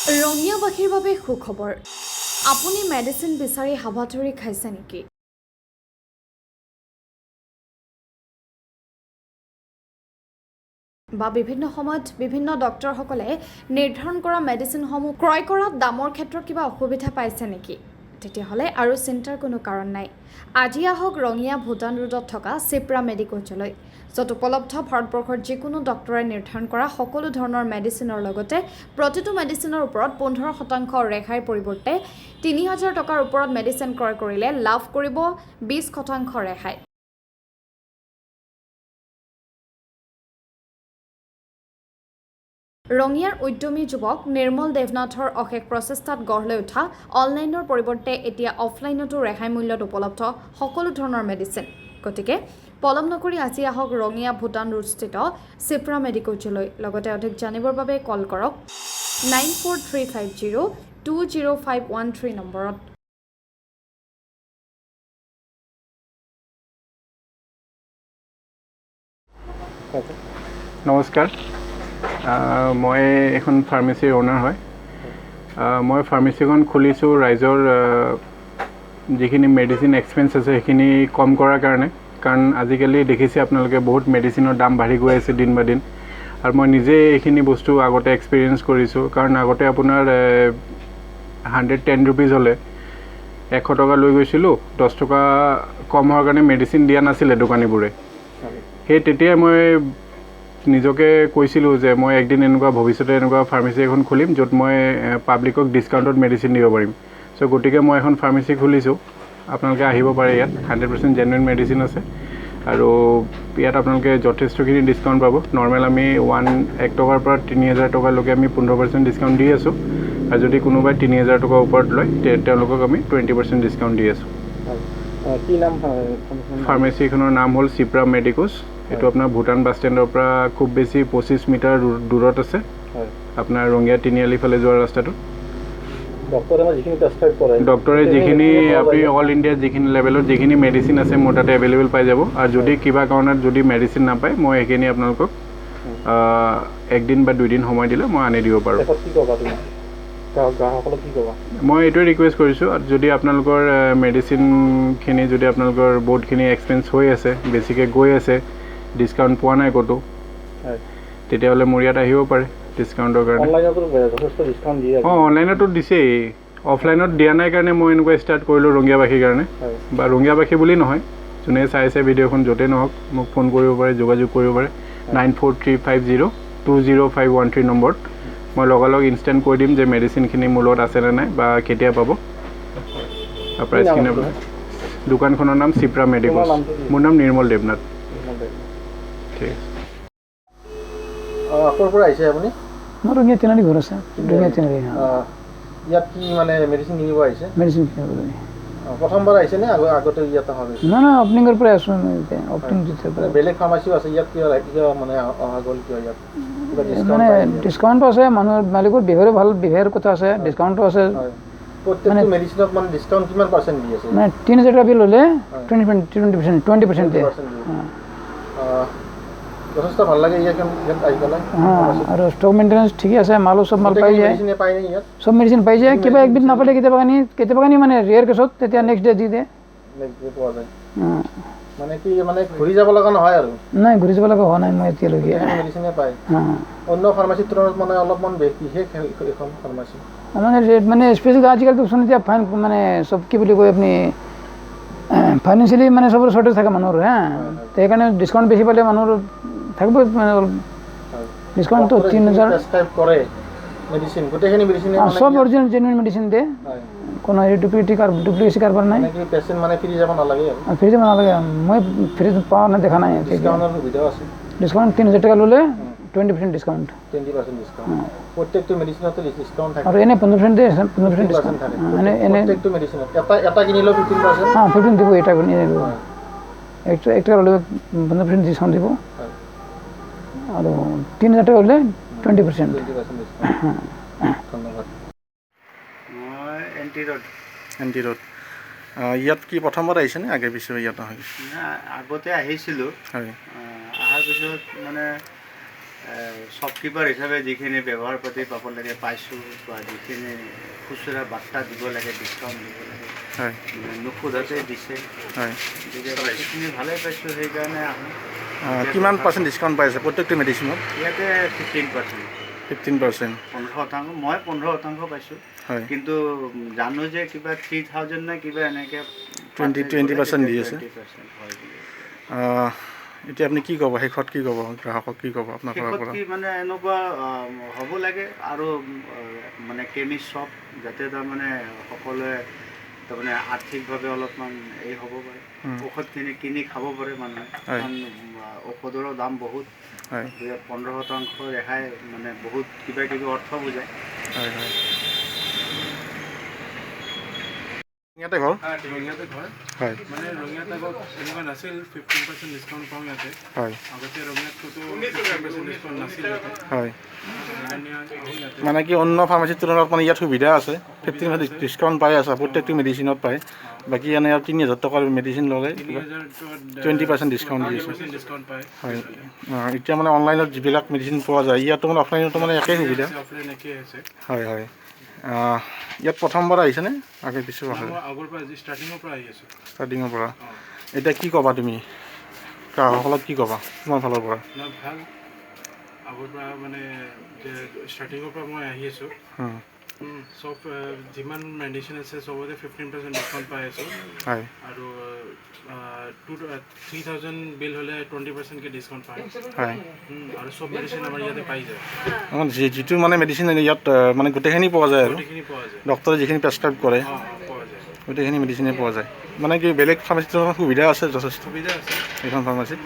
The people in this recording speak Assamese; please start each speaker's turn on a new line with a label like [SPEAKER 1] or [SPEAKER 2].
[SPEAKER 1] ৰঙিয়াবাসীৰ বাবে সুখবৰ। আপুনি মেডিচিন বিচাৰি হাবাথুৰি খাইছে নেকি? বা বিভিন্ন সময়ত বিভিন্ন ডক্টৰসকলে নিৰ্ধাৰণ কৰা মেডিচিনসমূহ ক্ৰয় কৰাত দামৰ ক্ষেত্ৰত কিবা অসুবিধা পাইছে নেকি? তেতিয়াহ'লে আৰু চিন্তাৰ কোনো কাৰণ নাই। আজি আহক ৰঙিয়া ভূটান ৰোডত থকা চিপ্ৰা মেডিকোজলৈ, য'ত উপলব্ধ ভাৰতবৰ্ষৰ যিকোনো ডক্টৰে নিৰ্ধাৰণ কৰা সকলো ধৰণৰ মেডিচিনৰ লগতে প্ৰতিটো মেডিচিনৰ ওপৰত 15% ৰেহাইৰ পৰিৱৰ্তে 3000 টকাৰ ওপৰত মেডিচিন ক্ৰয় কৰিলে লাভ কৰিব 20% ৰেহাই। ৰঙিয়াৰ উদ্যমী যুৱক নিৰ্মল দেৱনাথৰ অশেষ প্ৰচেষ্টাত গঢ় লৈ উঠা অনলাইনৰ পৰিৱৰ্তে এতিয়া অফলাইনতো ৰেহাই মূল্যত উপলব্ধ সকলো ধৰণৰ মেডিচিন। গতিকে পলম নকৰি আজি আহক ৰঙিয়া ভূটান ৰোডস্থিত চিপ্ৰা মেডিকোজলৈ। লগতে অধিক জানিবৰ বাবে কল কৰক 9435020513 নম্বৰত।
[SPEAKER 2] নমস্কাৰ, মই এখন ফাৰ্মেচীৰ অ'নাৰ হয়। মই ফাৰ্মেচীখন খুলিছোঁ ৰাইজৰ যিখিনি মেডিচিন এক্সপেঞ্চ আছে সেইখিনি কম কৰাৰ কাৰণে। কাৰণ আজিকালি দেখিছে আপোনালোকে বহুত মেডিচিনৰ দাম বাঢ়ি গৈ আছে দিন বা দিন, আৰু মই নিজে এইখিনি বস্তু আগতে এক্সপিৰিয়েঞ্চ কৰিছোঁ। কাৰণ আগতে আপোনাৰ 110 ৰুপিজ হ'লে 100 টকা লৈ গৈছিলোঁ, 10 টকা কম হোৱাৰ কাৰণে মেডিচিন দিয়া নাছিলে দোকানীবোৰে। সেই তেতিয়াই মই নিজকে কৈছিলোঁ যে মই একদিন এনেকুৱা ভৱিষ্যতে এনেকুৱা ফাৰ্মেচী এখন খুলিম য'ত মই পাব্লিকক ডিছকাউণ্টত মেডিচিন দিব পাৰিম। চ' গতিকে মই এখন ফাৰ্মেচী খুলিছোঁ। আপোনালোকে আহিব পাৰে, ইয়াত 100% জেনুইন মেডিচিন আছে, আৰু ইয়াত আপোনালোকে যথেষ্টখিনি ডিছকাউণ্ট পাব। নৰ্মেল আমি 1 টকাৰ পৰা 3000 টকালৈকে আমি 15% ডিছকাউণ্ট দি আছোঁ, আৰু যদি কোনোবাই 3000 টকাৰ ওপৰত লয় তেওঁলোকক আমি 20% ডিছকাউণ্ট দি আছোঁ।
[SPEAKER 3] কি নাম
[SPEAKER 2] ফাৰ্মেচীখনৰ নাম হ'ল চিপ্ৰা মেডিকোজ। এইটো আপোনাৰ ভূটান বাছ ষ্টেণ্ডৰ পৰা খুব বেছি 25 মিটাৰ দূৰত আছে, আপোনাৰ ৰঙিয়া তিনিআলি ফালে যোৱা ৰাস্তাটো। ডক্টৰে যিখিনি আপুনি অল ইণ্ডিয়াত যিখিনি লেভেলত যিখিনি মেডিচিন আছে মোৰ তাতে এভেইলেবল পাই যাব। আৰু যদি কিবা কাৰণত যদি মেডিচিন নাপায় মই সেইখিনি আপোনালোকক একদিন বা 2 দিন সময় দিলে মই আনি দিব পাৰোঁ। মই এইটোৱে ৰিকুৱেষ্ট কৰিছোঁ, যদি আপোনালোকৰ মেডিচিনখিনি যদি আপোনালোকৰ বহুতখিনি এক্সপেঞ্চ হৈ আছে, বেছিকৈ গৈ আছে, ডিছকাউণ্ট পোৱা নাই ক'তো, তেতিয়াহ'লে মোৰ ইয়াত আহিব পাৰে ডিছকাউণ্টৰ কাৰণে। অনলাইনতো দিছেই, অফলাইনত দিয়া নাই কাৰণে মই এনেকুৱা ষ্টাৰ্ট কৰিলোঁ ৰঙিয়াবাসীৰ কাৰণে। বা ৰঙিয়াবাসী বুলি নহয়, যোনে চাইছে ভিডিঅ'খন য'তেই নহওক মোক ফোন কৰিব পাৰে, যোগাযোগ কৰিব পাৰে 9435020513 নম্বৰত। মই লগালগ ইনষ্টেণ্ট কৈ দিম যে মেডিচিনখিনি মোৰ লগত আছেনে নাই বা কেতিয়া পাব। প্ৰাইচখিনি দোকানখনৰ নাম চিপ্ৰা মেডিকোজ। মোৰ নাম নিৰ্মল দেৱনাথ। ঠিক আছে।
[SPEAKER 3] ক'ৰ পৰা আহিছে আপুনি?
[SPEAKER 4] মোৰ ৰঙিয়া তিনিআলি ঘৰ আছে। ৰঙিয়া তিনিআলি।
[SPEAKER 3] ইয়াত কি মানে মেডিচিন কিনিব আহিছে?
[SPEAKER 4] মেডিচিন কিনিবলৈ।
[SPEAKER 3] প্ৰথমবাৰ আহিছে নে আগতে ইয়াত অহা হৈছে?
[SPEAKER 4] নাই অপেনিঙৰ পৰাই আছোঁ আমি।
[SPEAKER 3] বেলেগ ফাৰ্মাচীও আছে ইয়াত, কিয় মানে অহা গ'ল কিয় ইয়াত?
[SPEAKER 4] মানে ডিছকাউণ্টো আছে, মানুহৰ মালিকৰ বিহেভিয়াৰো ভাল, বিহেভিয়াৰ কথা আছে, ডিছকাউণ্টো আছে।
[SPEAKER 3] প্ৰত্যেকটো মেডিচিনত মানে ডিছকাউণ্ট কিমান পাৰ্চেণ্ট দি আছে?
[SPEAKER 4] মানে 3000 টকা বিল হ'লে 20% দিয়ে।
[SPEAKER 3] যথেষ্ট ভাল লাগে ইয়াত আহি পেলাই।
[SPEAKER 4] আৰু ষ্টক মেইনটেনেঞ্চ ঠিকে আছে, মালো চব মাল পাই যায়, চব মেডিচিন পাই যায়। কিবা একবিধ নাপালে কেতিয়াবা কানি মানে ৰেয়াৰ কেছত তেতিয়া নেক্সট ডে দি দিয়ে।
[SPEAKER 3] পোৱা যায় মানে কি, মানে ঘূৰি যাব লগা নহয় আৰু? নাই,
[SPEAKER 4] ঘূৰি যাব লগা হোৱা নাই মই এতিয়ালৈকে।
[SPEAKER 3] মেডিচিনে পায়। অন্য ফাৰ্মাচীৰ তুলনাত মানে অলপমান বিশেষ এখন ফাৰ্মাচী
[SPEAKER 4] মানে স্পেচিয়েলি আজিকালিতো চোন এতিয়া ফাইন মানে চব কি বুলি কয় আপুনি, ফাইনেন্সিয়েলি মানে চবৰে শ্বৰ্টেজ থাকে মানুহৰ। সেইকাৰণে ডিছকাউণ্ট বেছি পালে মানুহৰ থাকিব মানে অলপ ডিছকাউণ্টটো 3000
[SPEAKER 3] কৰে। মেডিচিন গোটেইখিনি মেডিচিন
[SPEAKER 4] সব অৰিজিনেল জেনুইন মেডিচিন দিয়ে, কোনো ডুপ্লিকেচি কাৰবাৰ নাই।
[SPEAKER 3] পেচেণ্ট মানে ফ্ৰী যাব নালাগে আৰু?
[SPEAKER 4] ফ্ৰী যাব নালাগে, মই ফ্ৰী পোৱা নাই, দেখা নাই।
[SPEAKER 3] ডিছকাউণ্টৰ সুবিধাও আছে।
[SPEAKER 4] ডিছকাউণ্ট 3000 টকা ল'লে 20% ডিছকাউণ্ট।
[SPEAKER 3] 20% ডিছকাউণ্ট প্ৰত্যেকটো মেডিচিনতে ডিছকাউণ্ট থাকে।
[SPEAKER 4] আৰু এনে 15% দিয়ে, 15% ডিছকাউণ্ট থাকে
[SPEAKER 3] প্ৰত্যেকটো মেডিচিনত। এটা কিনিলেও 15%?
[SPEAKER 4] 15 দিব। এটা কিনিলেও একটা হ'লে 15% ডিছকাউণ্ট দিব, আৰু 3000 টকা হ'লে 20%।
[SPEAKER 3] ধন্যবাদ।
[SPEAKER 5] মই এন টি ৰোড।
[SPEAKER 3] ইয়াত কি প্ৰথমবাৰ আহিছে নে আগে পিছে ইয়াত নহয়?
[SPEAKER 5] আগতে আহিছিলোঁ।
[SPEAKER 3] হয়।
[SPEAKER 5] অহাৰ পিছত মানে শ্বপকিপাৰ হিচাপে যিখিনি ব্যৱহাৰ পাতি পাব লাগে পাইছোঁ, বা যিখিনি খুচুৰা বাৰ্তা দিব লাগে, ডিছকাউণ্ট দিব লাগে,
[SPEAKER 6] হয়
[SPEAKER 5] নোসোধাতে দিছে,
[SPEAKER 6] হয়
[SPEAKER 5] গতিকে বাকীখিনি ভালেই পাইছোঁ, সেইকাৰণে আহোঁ।
[SPEAKER 6] কিমান পাৰ্চেণ্ট ডিছকাউণ্ট পাই আছে প্ৰত্যেকটো মেডিচিনত?
[SPEAKER 5] ইয়াতে 15%,
[SPEAKER 6] 15%।
[SPEAKER 5] 15%, মই 15% পাইছোঁ।
[SPEAKER 6] হয়
[SPEAKER 5] কিন্তু জানো যে কিবা 3000 নে কিবা এনেকৈ
[SPEAKER 6] 20% দি আছে।
[SPEAKER 5] 20% হয় বুলি।
[SPEAKER 6] এতিয়া আপুনি কি ক'ব, শেষত কি ক'ব, গ্ৰাহকক কি ক'ব আপোনাৰ ফালৰ
[SPEAKER 5] শেষত
[SPEAKER 6] পৰা?
[SPEAKER 5] কি মানে এনেকুৱা হ'ব লাগে আৰু মানে কেমিষ্ট শ্বপ যাতে তাৰমানে সকলোৱে তাৰমানে আৰ্থিকভাৱে অলপমান এই হ'ব পাৰে, ঔষধখিনি কিনি খাব পাৰে মানুহে,
[SPEAKER 6] হয়।
[SPEAKER 5] কাৰণ ঔষধৰো দাম বহুত,
[SPEAKER 6] হয়
[SPEAKER 5] 15% ৰেহাই মানে বহুত কিবা কিবি অৰ্থ বুজায়।
[SPEAKER 6] হয় হয় ইয়াতে ঘৰ?
[SPEAKER 2] ৰঙিয়াতে ঘৰ
[SPEAKER 6] হয়
[SPEAKER 2] মানে ৰঙিয়াত আগত এনেকুৱা নাছিল 15% ডিছকাউণ্ট পাওঁ ইয়াতে।
[SPEAKER 6] হয়
[SPEAKER 2] আগতে ৰঙিয়াততো 15% ডিছকাউণ্ট নাছিল ইয়াতে,
[SPEAKER 6] হয়
[SPEAKER 2] সেইকাৰণে আহোঁ ইয়াতে।
[SPEAKER 6] মানে কি অন্য ফাৰ্মাচীৰ তুলনাত মানে ইয়াত সুবিধা আছে, 15% ডিছকাউণ্ট পাই আছে প্ৰত্যেকটো মেডিচিনত পায়। বাকী এনে আৰু 3000 টকাৰ মেডিচিন ল'লে 20% ডিছকাউণ্ট দি আছে।
[SPEAKER 2] 20% ডিছকাউণ্ট পায়।
[SPEAKER 6] হয় এতিয়া মানে অনলাইনত যিবিলাক মেডিচিন পোৱা যায় ইয়াতো মানে অফলাইনতো মানে একেই সুবিধা।
[SPEAKER 2] অফলাইন একেই আছে।
[SPEAKER 6] হয় হয় ইয়াত প্ৰথমবাৰ আহিছেনে আগে কিছু
[SPEAKER 2] মই আগৰ পৰা ষ্টাৰ্টিঙৰ পৰা আহি আছোঁ।
[SPEAKER 6] ষ্টাৰ্টিঙৰ পৰা এতিয়া কি ক'বা তুমি গ্ৰাহকসকলক, কি ক'বা তোমাৰ ফালৰ পৰা?
[SPEAKER 2] ভাল, আগৰ পৰা মানে যে ষ্টাৰ্টিঙৰ পৰা মই আহি আছোঁ, চব যিমান মেডিচিন আছে চবতে 15% ডিছকাউণ্ট পাই আছোঁ।
[SPEAKER 6] হয়
[SPEAKER 2] আৰু 3000 বিল হ'লে 20%কে ডিছকাউণ্ট পায়।
[SPEAKER 6] হয়
[SPEAKER 2] আৰু চব মেডিচিন আমাৰ ইয়াতে পাই যায়,
[SPEAKER 6] যিটো মানে মেডিচিন ইয়াত মানে গোটেইখিনি পোৱা যায় আৰু
[SPEAKER 2] গোটেইখিনি পোৱা যায়।
[SPEAKER 6] ডক্টৰে যিখিনি প্ৰেছক্ৰাইব কৰে
[SPEAKER 2] পোৱা যায়,
[SPEAKER 6] গোটেইখিনি মেডিচিনে পোৱা যায়। মানে কি বেলেগ ফাৰ্মাচীৰ সুবিধা আছে যথেষ্ট
[SPEAKER 2] সুবিধা আছে।
[SPEAKER 6] এইখন ফাৰ্মাচীত।